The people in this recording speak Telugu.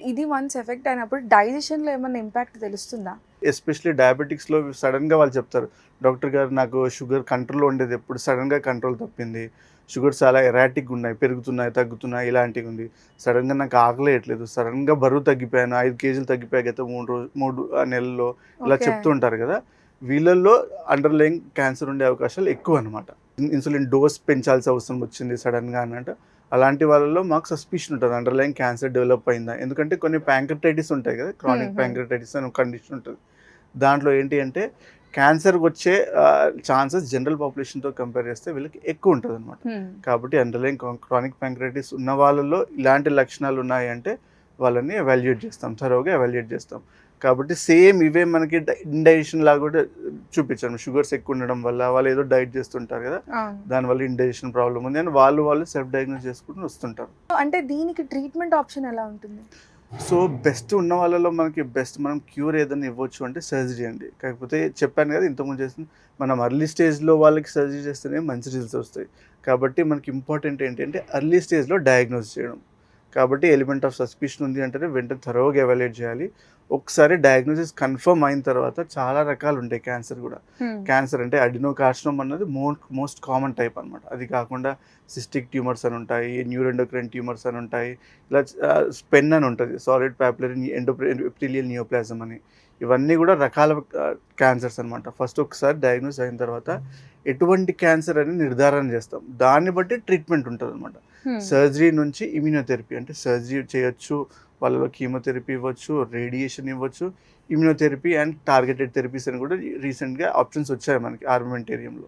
ఇది వన్స్ ఎఫెక్ట్ అయినప్పుడు డైజెషన్‌లో ఏమన్నా ఇంపాక్ట్ తెలుస్తుందా? ఎస్పెషల్లీ డయాబెటిక్స్‌లో సడెన్‌గా వాళ్ళు చెప్తారు, డాక్టర్ గారు నాకు షుగర్ కంట్రోల్‌లో ఉండేది ఎప్పుడు సడెన్‌గా కంట్రోల్ తప్పింది. షుగర్ చాలా ఎరాటిక్‌గా ఉన్నాయి, పెరుగుతున్నాయి, తగ్గుతున్నాయి ఇలాంటివి ఉంది. సడెన్‌గా నాకు ఆకలేయట్లేదు. సడెన్‌గా బరువు తగ్గిపోయాను. 5 కేజీలు తగ్గిపోయా గత 3 నెలల్లో ఇలా ఓకే. చెప్తూ ఉంటారు కదా! వీళ్ళల్లో అండర్‌లయింగ్ క్యాన్సర్ ఉండే అవకాశాలు ఎక్కువనమాట. ఇన్సులిన్ డోస్ పెంచాల్సిన అవసరం వచ్చింది సడెన్‌గా అనంట. అలాంటి వాళ్ళలో మాకు సస్పిషన్ ఉంటది. అండర్‌లయింగ్ క్యాన్సర్ డెవలప్ అయిందా? ఎందుకంటే కొన్ని ప్యాంక్రియాటైటిస్ ఉంటాయి కదా! హ్మ్. క్రానిక్ హ్మ్. ప్యాంక్రియాటైటిస్ అని ఒక కండిషన్ ఉంటది. దాంట్లో ఏంటి అంటే క్యాన్సర్‌కొచ్చే ఛాన్సెస్ జనరల్ పాపులేషన్‌తో కంపేర్ చేస్తే వీళ్ళకి ఎక్కువ ఉంటదనమాట. హ్మ్. కాబట్టి అండర్‌లయింగ్ క్రానిక్ ప్యాంక్రియాటిస్ ఉన్న వాళ్ళలో ఇలాంటి లక్షణాలు ఉన్నాయంటే వాళ్ళని ఎవాల్యుయేట్ చేస్తాం. థరోగా ఎవాల్యుయేట్ చేస్తాం. కాబట్టి సేమ్ ఇవే మనకి ఇండైజెషన్ లాగా కూడా చూపించాను. షుగర్స్ ఎక్కువ ఉండడం వల్ల వాళ్ళు ఏదో డైట్ చేస్తుంటారు కదా! అవును. దానివల్ల ఇండైజెషన్ ప్రాబ్లమ్ ఉంది అని వాళ్ళు సెల్ఫ్ డయాగ్నోస్ చేసుకుంటూ వస్తుంటారు. అంటే దీనికి ట్రీట్మెంట్ ఆప్షన్ ఎలా ఉంటుంది? సో, బెస్ట్ ఉన్న వాళ్ళలో మనకి బెస్ట్ మనం క్యూర్ ఏదైనా ఇవ్వచ్చు అంటే సర్జరీ అండి. కాకపోతే చెప్పాను కదా! ఇంతకుముందు చేసింది. మనం ఎర్లీ స్టేజ్‌లో వాళ్ళకి సర్జరీ చేస్తేనే మంచి రిజల్ట్స్ వస్తాయి. కాబట్టి మనకి ఇంపార్టెంట్ ఏంటంటే ఎర్లీ స్టేజ్‌లో డయాగ్నోస్ చేయడం. కాబట్టి ఎలిమెంట్ ఆఫ్ సస్పిషన్ ఉంది అంటేనే వెంటనే థరోగా ఎవాల్యుయేట్ చేయాలి. ఒకసారి డయాగ్నోసిస్ కన్ఫర్మ్ అయిన తర్వాత చాలా రకాలుంటాయి క్యాన్సర్ గూడా. హ్మ్. క్యాన్సర్ అంటే అడినోకార్సినోమ్ అన్నది మోస్ట్ కామన్ టైప్ అనమాట. అది కాకుండా సిస్టిక్ ట్యూమర్స్ అని ఉంటాయి, న్యూరోఎండోక్రైన్ ట్యూమర్స్ అని ఉంటాయి. ఇలా స్పెన్ అని ఉంటది. సాలిడ్ పాపులరీ ఎపిథీలియల్ నియోప్లాజమ్ అని. ఇవన్నీ గూడా రకాల క్యాన్సర్స్ అనమాట. ఫస్ట్ ఒకసారి డయాగ్నోస్ అయిన తర్వాత ఎటువంటి క్యాన్సర్ అని నిర్ధారణ చేస్తాం. దాన్ని బట్టి ట్రీట్మెంట్ ఉంటదనమాట. హ్మ్. సర్జరీ నుంచి ఇమ్యునోథెరపీ అంటే సర్జరీ చేయొచ్చు. వాళ్ళలో కీమోథెరపీ ఇవ్వచ్చు, రేడియేషన్ ఇవ్వచ్చు, ఇమ్యునోథెరపీ అండ్ టార్గెటెడ్ థెరపీస్ అని కూడా రీసెంట్‌గా ఆప్షన్స్ వచ్చాయి మనకి ఆర్మమెంటేరియంలో.